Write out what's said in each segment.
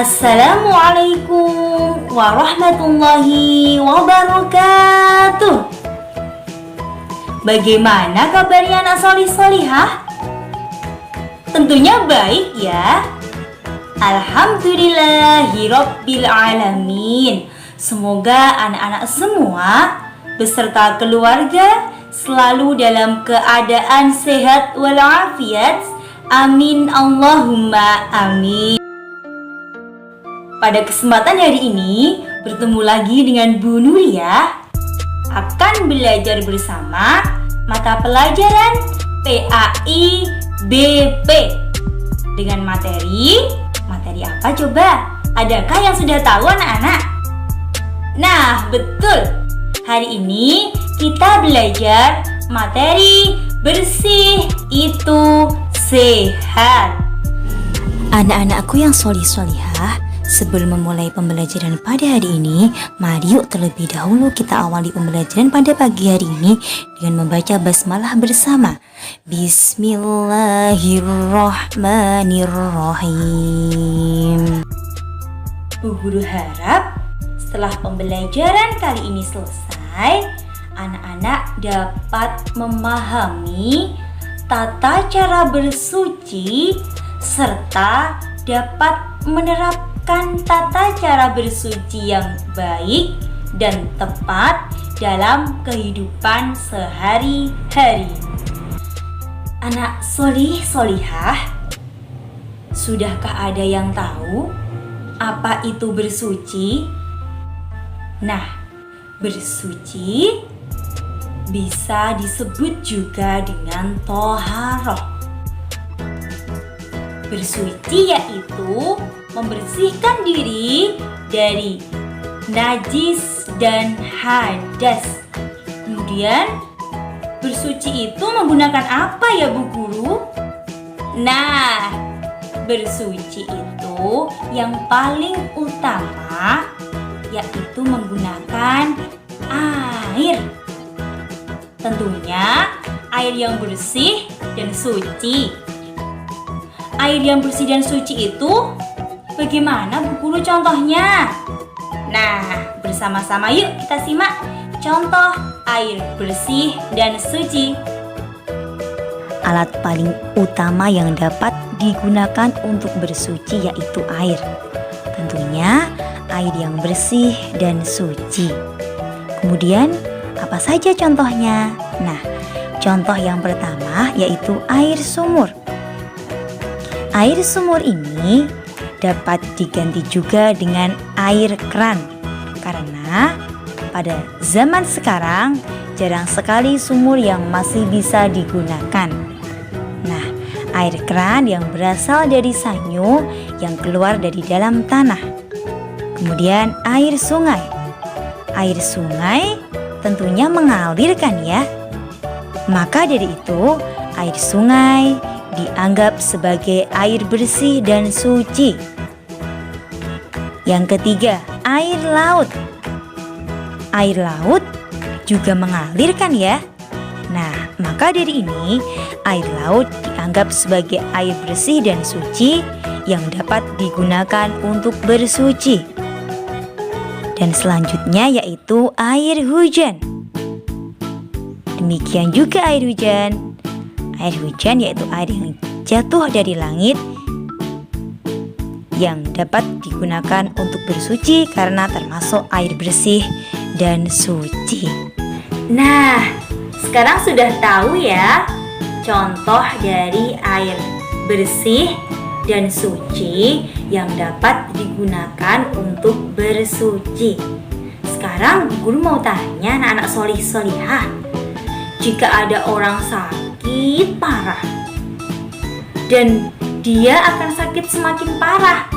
Assalamualaikum warahmatullahi wabarakatuh. Bagaimana kabarnya anak solih-solihah? Tentunya baik ya. Alhamdulillahirabbil alamin. Semoga anak-anak semua beserta keluarga selalu dalam keadaan sehat walafiat. Amin Allahumma amin. Pada kesempatan hari ini, bertemu lagi dengan Bu Nuria akan belajar bersama mata pelajaran PAI BP dengan materi apa coba? Adakah yang sudah tahu anak-anak? Nah, betul. Hari ini kita belajar materi bersih itu sehat. Anak-anakku yang solih-solihah, sebelum memulai pembelajaran pada hari ini, mari yuk terlebih dahulu kita awali pembelajaran pada pagi hari ini dengan membaca basmalah bersama. Bismillahirrahmanirrahim. Bu Guru harap setelah pembelajaran kali ini selesai, anak-anak dapat memahami tata cara bersuci serta dapat menerapkan tata cara bersuci yang baik dan tepat dalam kehidupan sehari-hari. Anak solih-solihah, sudahkah ada yang tahu apa itu bersuci? Nah, bersuci bisa disebut juga dengan toharoh. Bersuci yaitu membersihkan diri dari najis dan hadas. Kemudian bersuci itu menggunakan apa ya Bu Guru? Nah, bersuci itu yang paling utama yaitu menggunakan air. Tentunya air yang bersih dan suci. Air yang bersih dan suci itu bagaimana Bu Guru contohnya? Nah, bersama-sama yuk kita simak contoh air bersih dan suci. Alat paling utama yang dapat digunakan untuk bersuci yaitu air. Tentunya air yang bersih dan suci. Kemudian apa saja contohnya? Nah, contoh yang pertama yaitu air sumur. Air sumur ini dapat diganti juga dengan air keran karena pada zaman sekarang jarang sekali sumur yang masih bisa digunakan. Nah, air keran yang berasal dari sanyu yang keluar dari dalam tanah. Kemudian air sungai. Air sungai tentunya mengalir kan ya? Maka dari itu air sungai dianggap sebagai air bersih dan suci. Yang ketiga, air laut. Air laut juga mengalir kan ya? Nah, maka dari ini air laut dianggap sebagai air bersih dan suci yang dapat digunakan untuk bersuci. Dan selanjutnya yaitu air hujan. Demikian juga air hujan. Air hujan yaitu air yang jatuh dari langit yang dapat digunakan untuk bersuci karena termasuk air bersih dan suci. Nah, sekarang sudah tahu ya contoh dari air bersih dan suci yang dapat digunakan untuk bersuci. Sekarang Guru mau tanya anak-anak solih-solihah, jika ada orang sakit parah dan dia akan sakit semakin parah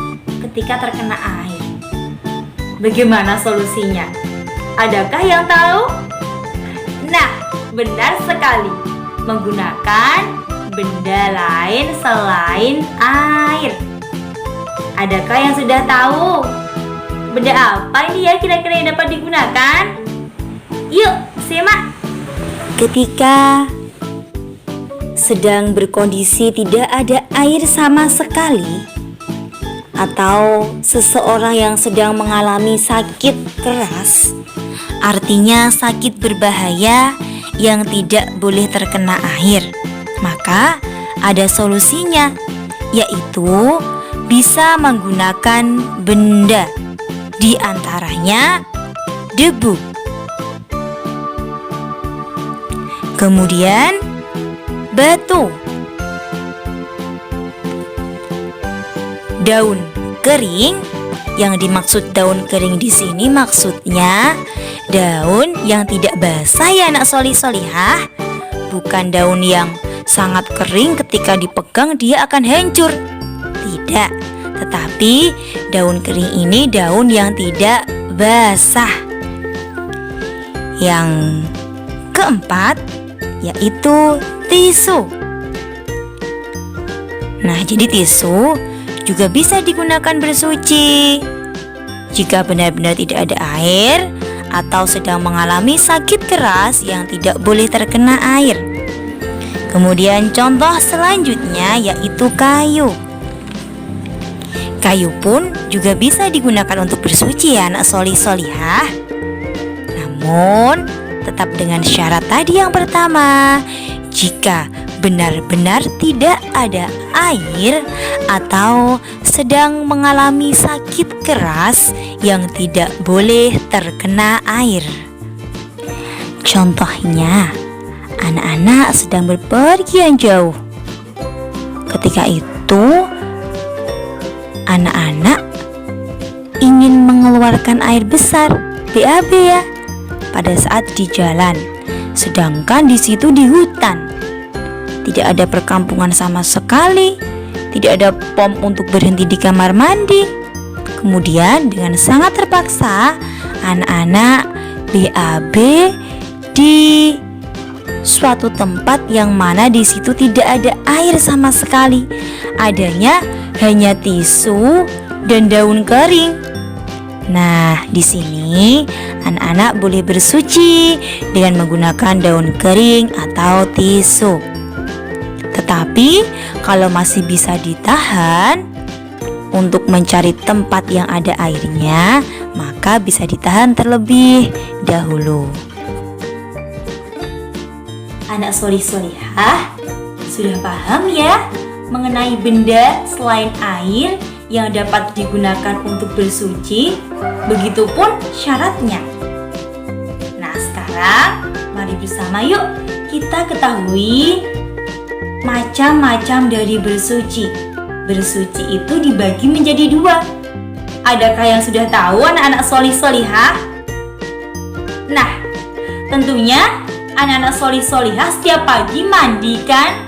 ketika terkena air, bagaimana solusinya? Adakah yang tahu? Nah, benar sekali, menggunakan benda lain selain air. Adakah yang sudah tahu? Benda apa ini ya kira-kira yang dapat digunakan? Yuk, simak. Ketika sedang berkondisi tidak ada air sama sekali, atau seseorang yang sedang mengalami sakit keras, artinya sakit berbahaya yang tidak boleh terkena air, maka ada solusinya, yaitu bisa menggunakan benda, di antaranya debu. Kemudian batu, daun kering. Yang dimaksud daun kering di sini maksudnya daun yang tidak basah ya anak solih-solihah. Bukan daun yang sangat kering ketika dipegang dia akan hancur. Tidak, tetapi daun kering ini daun yang tidak basah. Yang keempat yaitu tisu. Nah, jadi tisu juga bisa digunakan bersuci jika benar-benar tidak ada air atau sedang mengalami sakit keras yang tidak boleh terkena air. Kemudian contoh selanjutnya yaitu kayu. Kayu pun juga bisa digunakan untuk bersuci ya anak solih-solihah. Namun tetap dengan syarat tadi yang pertama, jika benar-benar tidak ada air atau sedang mengalami sakit keras yang tidak boleh terkena air. Contohnya, anak-anak sedang berpergian jauh. Ketika itu, anak-anak ingin mengeluarkan air besar, BAB ya, pada saat di jalan. Sedangkan di situ di hutan. Tidak ada perkampungan sama sekali, tidak ada pom untuk berhenti di kamar mandi. Kemudian dengan sangat terpaksa, anak-anak BAB di suatu tempat yang mana di situ tidak ada air sama sekali. Adanya hanya tisu dan daun kering. Nah, di sini anak-anak boleh bersuci dengan menggunakan daun kering atau tisu. Tetapi kalau masih bisa ditahan untuk mencari tempat yang ada airnya, maka bisa ditahan terlebih dahulu. Anak solih-solihah, sudah paham ya mengenai benda selain air yang dapat digunakan untuk bersuci? Begitupun syaratnya. Nah, sekarang mari bersama yuk kita ketahui macam-macam dari bersuci. Bersuci itu dibagi menjadi dua. Adakah yang sudah tahu anak-anak solih-solihah? Nah, tentunya anak-anak solih-solihah setiap pagi mandi kan?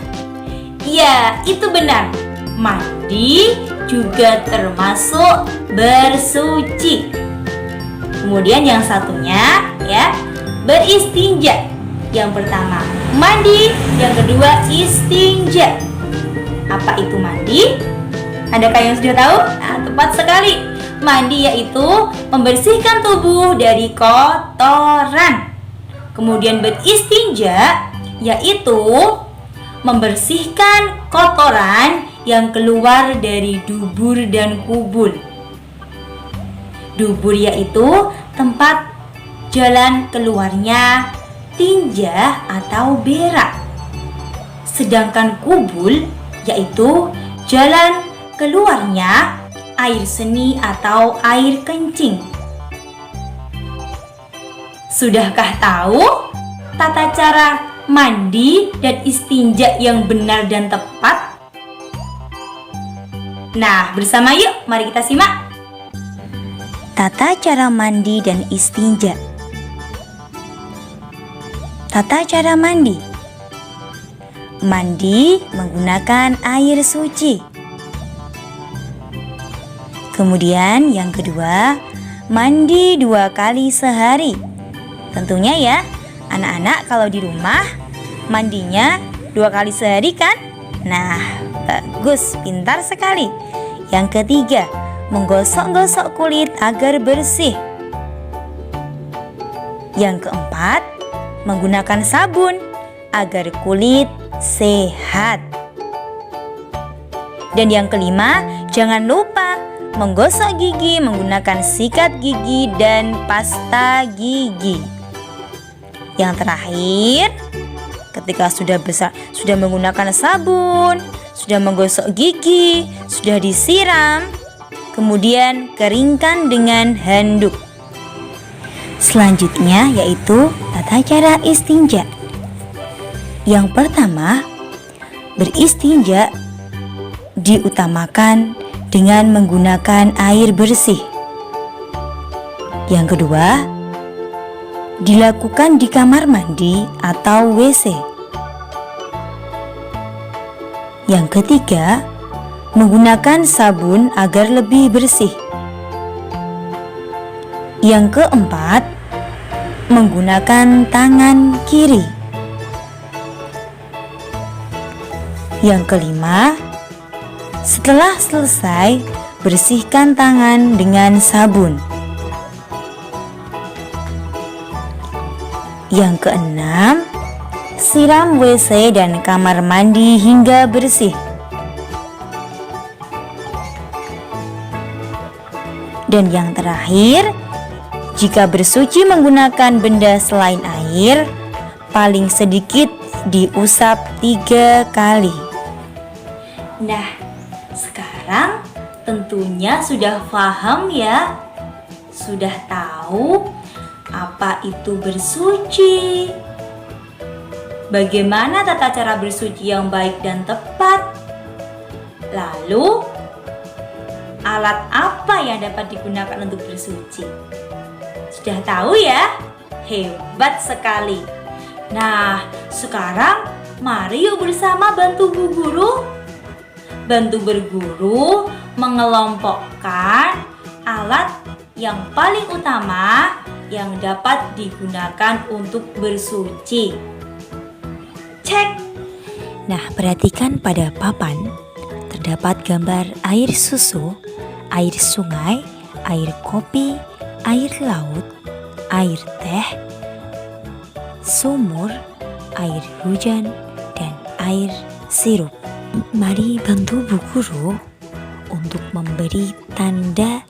Ya, itu benar. Mandi juga termasuk bersuci. Kemudian yang satunya ya, beristinja. Yang pertama mandi, yang kedua istinja. Apa itu mandi? Adakah yang sudah tahu? Nah, tepat sekali. Mandi yaitu membersihkan tubuh dari kotoran. Kemudian beristinja yaitu membersihkan kotoran yang keluar dari dubur dan kubul. Dubur yaitu tempat jalan keluarnya tinja atau berak. Sedangkan kubul yaitu jalan keluarnya air seni atau air kencing. Sudahkah tahu tata cara mandi dan istinja yang benar dan tepat? Nah, bersama yuk mari kita simak. Tata cara mandi dan istinja. Tata cara mandi. Mandi menggunakan air suci. Kemudian yang kedua, mandi 2 kali sehari. Tentunya ya, anak-anak kalau di rumah mandinya 2 kali sehari kan? Nah, bagus, pintar sekali. Yang ketiga, menggosok-gosok kulit agar bersih. Yang keempat, menggunakan sabun agar kulit sehat. Dan yang kelima, jangan lupa menggosok gigi menggunakan sikat gigi dan pasta gigi. Yang terakhir, ketika sudah menggunakan sabun, sudah menggosok gigi, sudah disiram, kemudian keringkan dengan handuk. Selanjutnya yaitu tata cara istinja. Yang pertama, beristinja diutamakan dengan menggunakan air bersih. Yang kedua, dilakukan di kamar mandi atau WC. Yang ketiga, menggunakan sabun agar lebih bersih. Yang keempat, menggunakan tangan kiri. Yang kelima, setelah selesai, bersihkan tangan dengan sabun. Yang keenam, siram WC dan kamar mandi hingga bersih. Dan yang terakhir, jika bersuci menggunakan benda selain air, paling sedikit diusap 3 kali. Nah, sekarang tentunya sudah paham ya? Sudah tahu apa itu bersuci? Bagaimana tata cara bersuci yang baik dan tepat? Lalu, alat apa yang dapat digunakan untuk bersuci? Sudah tahu ya? Hebat sekali. Nah, sekarang mari yuk bersama bantu Bu Guru. Bantu berguru mengelompokkan alat yang paling utama yang dapat digunakan untuk bersuci. Cek. Nah, perhatikan pada papan terdapat gambar air susu, air sungai, air kopi, air laut, air teh, sumur, air hujan, dan air sirup. Mari bantu Bu Guru untuk memberi tanda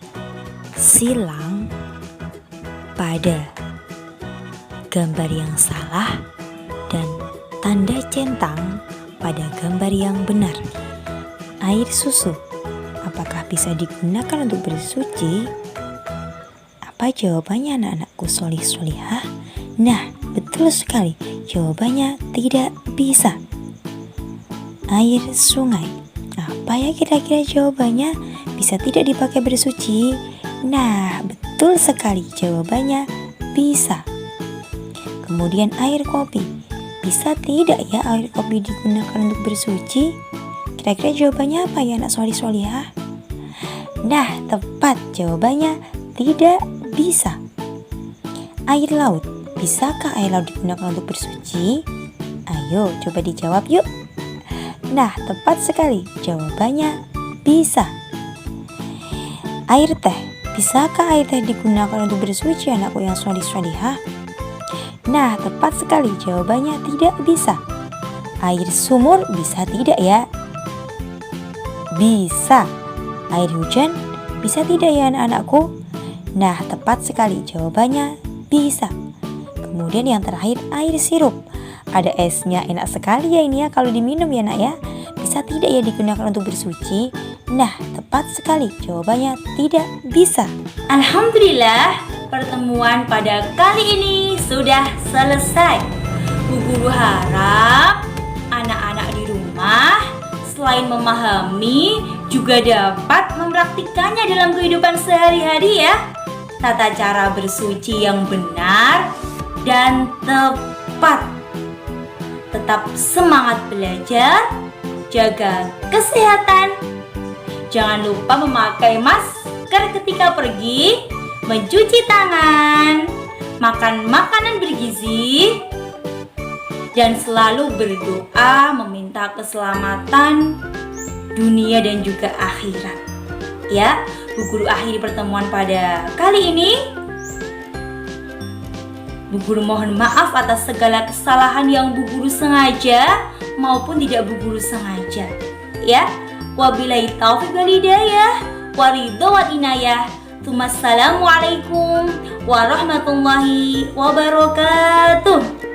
silang pada gambar yang salah dan tanda centang pada gambar yang benar. Air susu, apakah bisa digunakan untuk bersuci? Apa jawabannya anak-anakku solih-solihah? Nah, betul sekali. Jawabannya tidak bisa. Air sungai, apa ya kira-kira jawabannya? Bisa tidak dipakai bersuci? Nah, betul sekali. Jawabannya bisa. Kemudian air kopi, bisa tidak ya air kopi digunakan untuk bersuci? Kira-kira jawabannya apa ya anak solih-solihah? Nah, tepat. Jawabannya tidak bisa. Air laut, bisakah air laut digunakan untuk bersuci? Ayo, coba dijawab yuk. Nah, tepat sekali. Jawabannya bisa. Air teh, bisakah air teh digunakan untuk bersuci anakku yang solih-solihah? Nah, tepat sekali. Jawabannya tidak bisa. Air sumur, bisa tidak ya? Bisa. Air hujan, bisa tidak ya anak-anakku? Nah, tepat sekali. Jawabannya bisa. Kemudian yang terakhir, air sirup. Ada esnya, enak sekali ya ini ya kalau diminum ya nak ya. Bisa tidak ya digunakan untuk bersuci? Nah, tepat sekali. Jawabannya tidak bisa. Alhamdulillah, pertemuan pada kali ini sudah selesai. Bu Guru harap anak-anak di rumah selain memahami juga dapat mempraktikkannya dalam kehidupan sehari-hari ya. Tata cara bersuci yang benar dan tepat. Tetap semangat belajar, jaga kesehatan. Jangan lupa memakai masker ketika pergi, mencuci tangan, makan makanan bergizi, dan selalu berdoa meminta keselamatan dunia dan juga akhirat. Ya, Bu Guru akhiri pertemuan pada kali ini. Bu Guru mohon maaf atas segala kesalahan yang Bu Guru sengaja maupun tidak Bu Guru sengaja. Ya, wabillahi taufiq wal hidayah. waridho wal inayah. Assalamualaikum warahmatullahi wabarakatuh.